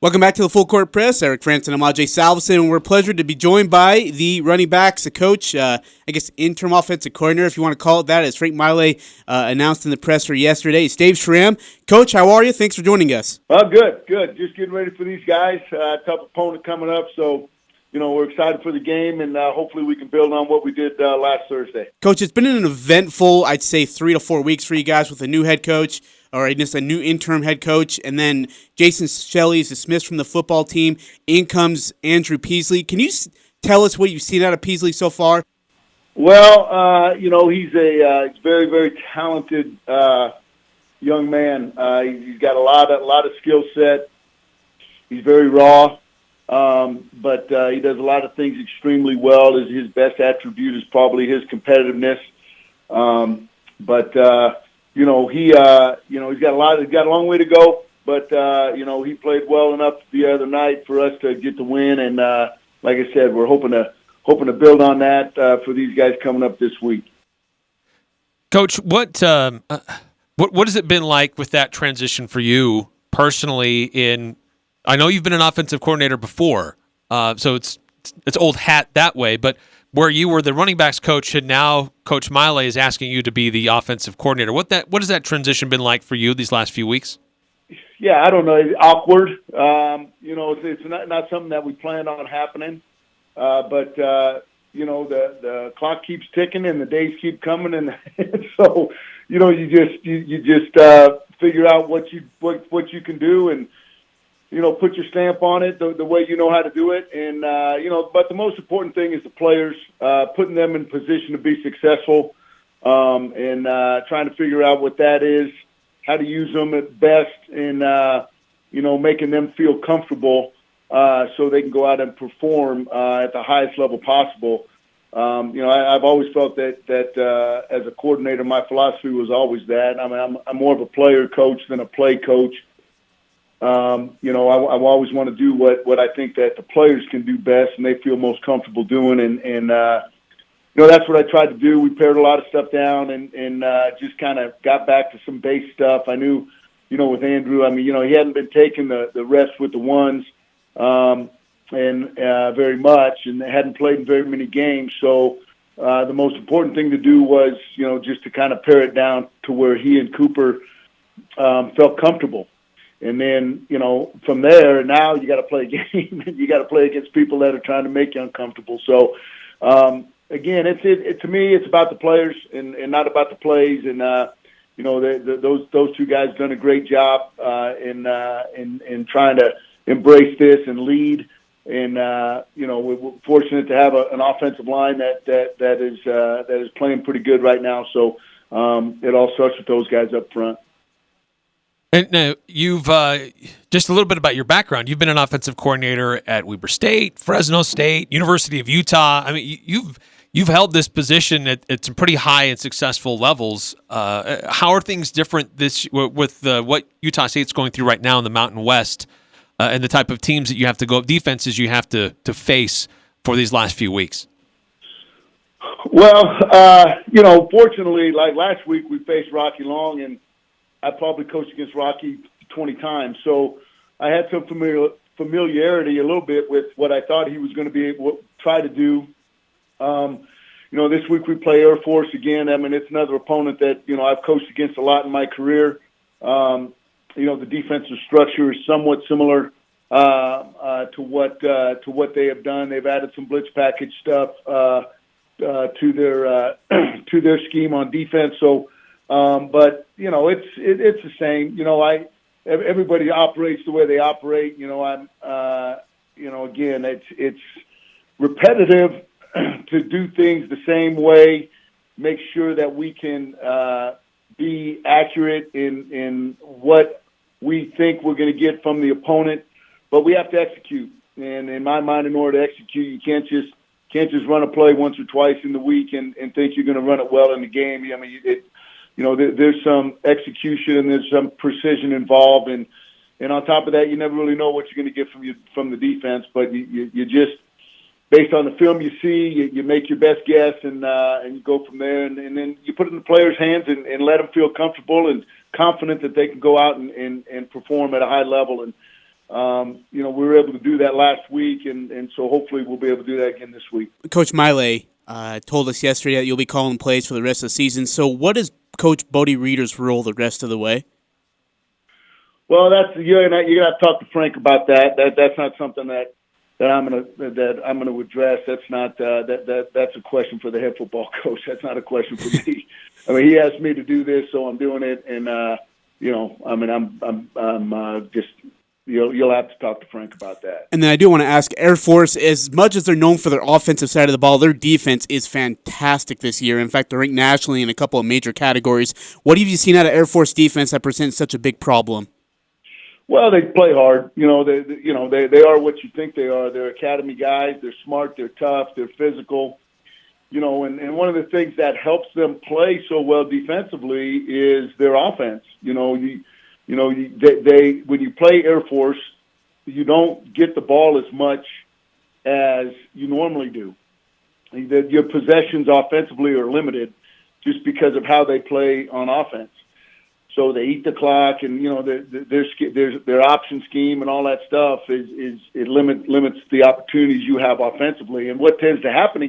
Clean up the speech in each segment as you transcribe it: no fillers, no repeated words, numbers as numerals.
Welcome back to the Full Court Press. Eric Franson and Ajay Salveson. We're a pleasure to be joined by the running backs, the coach, interim offensive coordinator, if you want to call it that, as Frank Miley announced in the presser yesterday. It's Dave Schramm. Coach, how are you? Thanks for joining us. Good. Just getting ready for these guys. Tough opponent coming up, so we're excited for the game, and hopefully we can build on what we did last Thursday. Coach, it's been an eventful, I'd say, 3 to 4 weeks for you guys with a new head coach, or just a new interim head coach, and then Jason Shelley is dismissed from the football team. In comes Andrew Peasley. Can you tell us what you've seen out of Peasley so far? Well, he's a very, very talented young man. He's got a lot of skill set. He's very raw, but he does a lot of things extremely well. His best attribute is probably his competitiveness. He's got a long way to go, but he played well enough the other night for us to get the win. And like I said, we're hoping to build on that for these guys coming up this week. Coach, what has it been like with that transition for you personally? I know you've been an offensive coordinator before, so it's old hat that way, but where you were the running backs coach and now Coach Miley is asking you to be the offensive coordinator. What has that transition been like for you these last few weeks? Yeah, I don't know. It's awkward. It's not something that we planned on happening. But the clock keeps ticking and the days keep coming, and so you just figure out what you can do and put your stamp on it the way you know how to do it. And but the most important thing is the players, putting them in position to be successful, and trying to figure out what that is, how to use them at best, and making them feel comfortable. So they can go out and perform at the highest level possible. I've always felt that as a coordinator, my philosophy was always that. I mean, I'm more of a player coach than a play coach. I always want to do what I think that the players can do best and they feel most comfortable doing. And that's what I tried to do. We pared a lot of stuff down and just kind of got back to some base stuff. I knew, with Andrew, he hadn't been taking the reps with the ones. Very much, and they hadn't played in very many games. So the most important thing to do was, just to kind of pare it down to where he and Cooper felt comfortable. And then, from there, now you got to play a game. You got to play against people that are trying to make you uncomfortable. So, again, to me, it's about the players and not about the plays. And those two guys done a great job in trying to embrace this and lead. And we're fortunate to have an offensive line that is playing pretty good right now. So it all starts with those guys up front. And now you've just a little bit about your background. You've been an offensive coordinator at Weber State, Fresno State, University of Utah. I mean, you've held this position at some pretty high and successful levels. How are things different with what Utah State's going through right now in the Mountain West, and the type of teams that you have to go, defenses you have to face for these last few weeks? Well, fortunately, like last week we faced Rocky Long, and I probably coached against Rocky 20 times. So I had some familiarity a little bit with what I thought he was going to be able to try to do. This week we play Air Force again. I mean, it's another opponent that, I've coached against a lot in my career. The defensive structure is somewhat similar to what they have done. They've added some blitz package stuff to their scheme on defense. So, but it's the same. Everybody operates the way they operate. Again, it's repetitive to do things the same way. Make sure that we can be accurate in what we think we're going to get from the opponent, but we have to execute. And in my mind, in order to execute, you can't just run a play once or twice in the week and think you're going to run it well in the game. I mean, there's some execution and there's some precision involved, and on top of that, you never really know what you're going to get from the defense. But you just, based on the film you see, you make your best guess and you go from there, and then you put it in the players' hands and let them feel comfortable and confident that they can go out and perform at a high level. And We were able to do that last week, and so hopefully we'll be able to do that again this week. Coach Miley told us yesterday that you'll be calling plays for the rest of the season. So what is Coach Bodie Reeder's role the rest of the way? Well, you're gonna have to talk to Frank about that. That's not something that I'm gonna address. That's not that's a question for the head football coach. That's not a question for me. I mean, he asked me to do this, so I'm doing it, and I'm just. You'll have to talk to Frank about that. And then I do want to ask Air Force, as much as they're known for their offensive side of the ball, their defense is fantastic this year. In fact, they're ranked nationally in a couple of major categories. What have you seen out of Air Force defense that presents such a big problem? Well, they play hard. They are what you think they are. They're academy guys. They're smart. They're tough. They're physical. And one of the things that helps them play so well defensively is their offense. They when you play Air Force, you don't get the ball as much as you normally do. Your possessions offensively are limited just because of how they play on offense. So they eat the clock, and their option scheme and all that stuff limits the opportunities you have offensively. And what tends to happen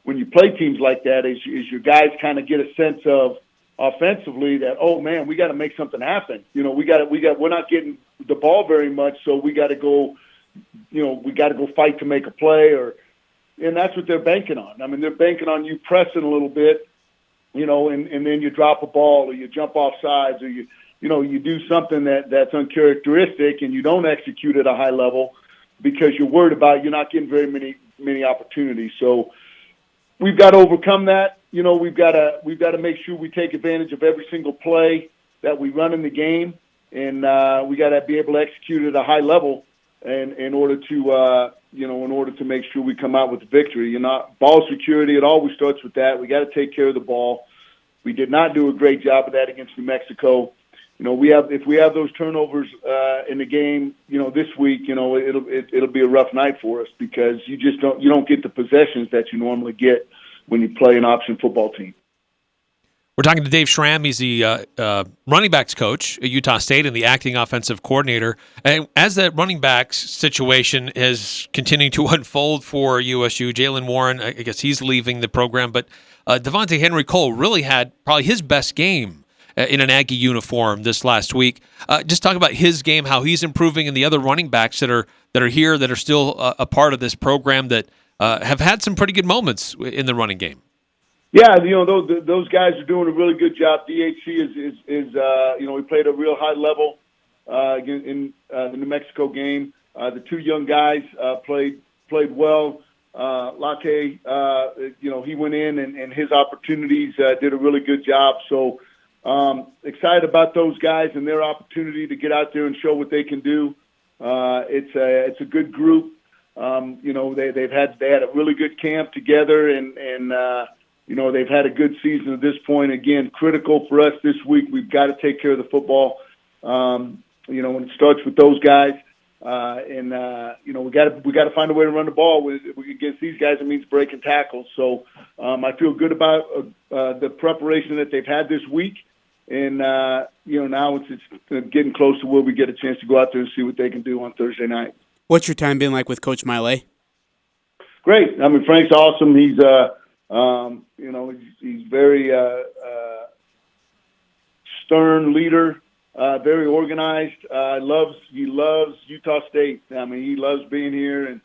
when you play teams like that is your guys kind of get a sense of offensively that, oh man, we got to make something happen. We're not getting the ball very much, so we got to go. We got to go fight to make a play, and that's what they're banking on. I mean, they're banking on you pressing a little bit, and then you drop a ball or you jump off sides or you do something that's uncharacteristic and you don't execute at a high level because you're worried about you're not getting very many opportunities. So we've got to overcome that. We've got to make sure we take advantage of every single play that we run in the game, and we got to be able to execute at a high level, and in order to make sure we come out with the victory. Ball security, it always starts with that. We got to take care of the ball. We did not do a great job of that against New Mexico. If we have those turnovers in the game, this week, it'll be a rough night for us because you don't get the possessions that you normally get when you play an option football team. We're talking to Dave Schramm. He's the running backs coach at Utah State and the acting offensive coordinator. And as that running backs situation is continuing to unfold for USU, Jalen Warren, I guess he's leaving the program, but Devontae Henry Cole really had probably his best game in an Aggie uniform this last week. Just talk about his game, how he's improving, and the other running backs that are here that are still a part of this program that have had some pretty good moments in the running game. Yeah, those guys are doing a really good job. DHC is he played a real high level in the New Mexico game. The two young guys played well. Latte, he went in and his opportunities did a really good job. So excited about those guys and their opportunity to get out there and show what they can do. It's a good group. They had a really good camp together and they've had a good season at this point. Again, critical for us this week. We've got to take care of the football. And it starts with those guys. We got to find a way to run the ball against these guys. It means breaking tackles. So I feel good about the preparation that they've had this week. And now it's getting close to where we get a chance to go out there and see what they can do on Thursday night. What's your time been like with Coach Miley? Great. I mean, Frank's awesome. He's he's very stern leader, very organized. He loves Utah State. I mean, he loves being here and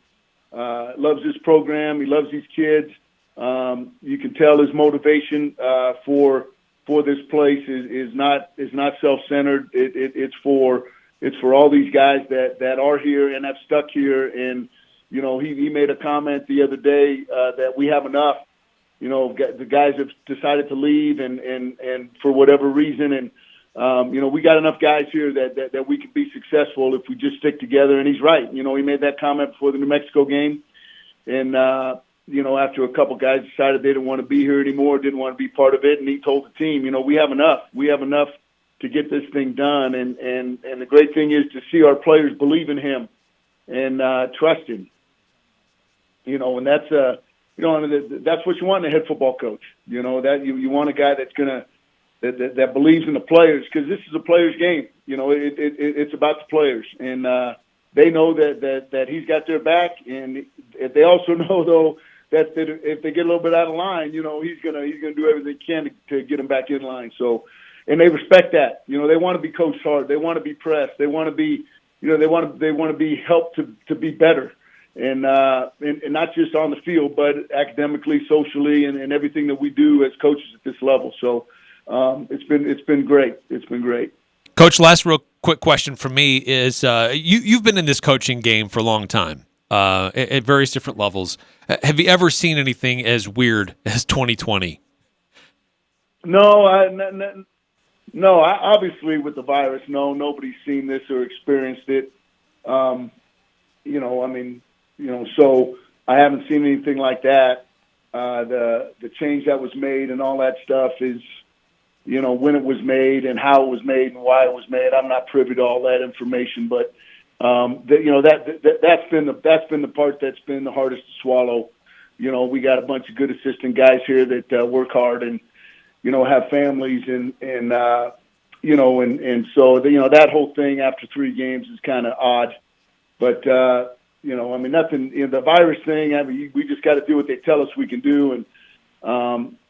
loves this program. He loves these kids. You can tell his motivation for this place is not self-centered. It's for all these guys that are here and have stuck here. And he made a comment the other day that we have enough. The guys have decided to leave and for whatever reason. And, we got enough guys here that we can be successful if we just stick together. And he's right. He made that comment before the New Mexico game. And, after a couple guys decided they didn't want to be here anymore, didn't want to be part of it. And he told the team, we have enough. We have enough to get this thing done. And the great thing is to see our players believe in him and trust him. And that's that's what you want in a head football coach. That you want a guy that's that believes in the players because this is a players' game. It's about the players, and they know that he's got their back, and they also know though that if they get a little bit out of line, he's gonna do everything he can to get them back in line. So, and they respect that. They want to be coached hard. They want to be pressed. They want to be, they want to be helped to be better, and not just on the field, but academically, socially, and everything that we do as coaches at this level. So, it's been great. It's been great. Coach, last real quick question for me is you've been in this coaching game for a long time at various different levels. Have you ever seen anything as weird as 2020? No, no. Obviously, with the virus, no, nobody's seen this or experienced it. So I haven't seen anything like that. The change that was made and all that stuff is, when it was made and how it was made and why it was made. I'm not privy to all that information, but that's been the part that's been the hardest to swallow. We got a bunch of good assistant guys here that work hard and have families and so that whole thing after 3 games is kind of odd, but nothing. The virus thing. We just got to do what they tell us we can do and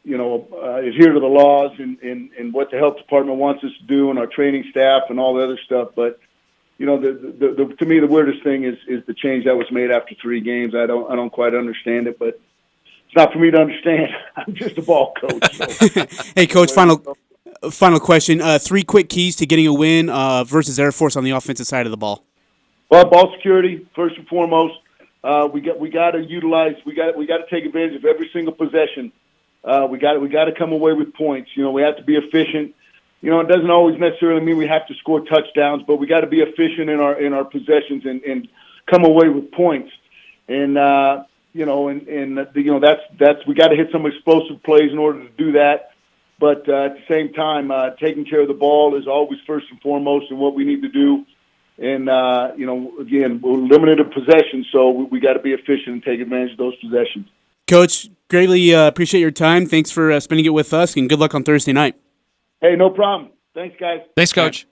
adhere to the laws and what the health department wants us to do and our training staff and all the other stuff. But to me, the weirdest thing is the change that was made after 3 games. I don't quite understand it, but it's not for me to understand. I'm just a ball coach. So. Hey, Coach, final question. 3 quick keys to getting a win versus Air Force on the offensive side of the ball. Well, ball security first and foremost. We got to utilize. We got to take advantage of every single possession. We got to come away with points. We have to be efficient. It doesn't always necessarily mean we have to score touchdowns, but we got to be efficient in our possessions and come away with points. And that's we got to hit some explosive plays in order to do that. But at the same time, taking care of the ball is always first and foremost in what we need to do. And again, we're limited in possessions, so we got to be efficient and take advantage of those possessions. Coach, greatly appreciate your time. Thanks for spending it with us, and good luck on Thursday night. Hey, no problem. Thanks, guys. Thanks, Coach.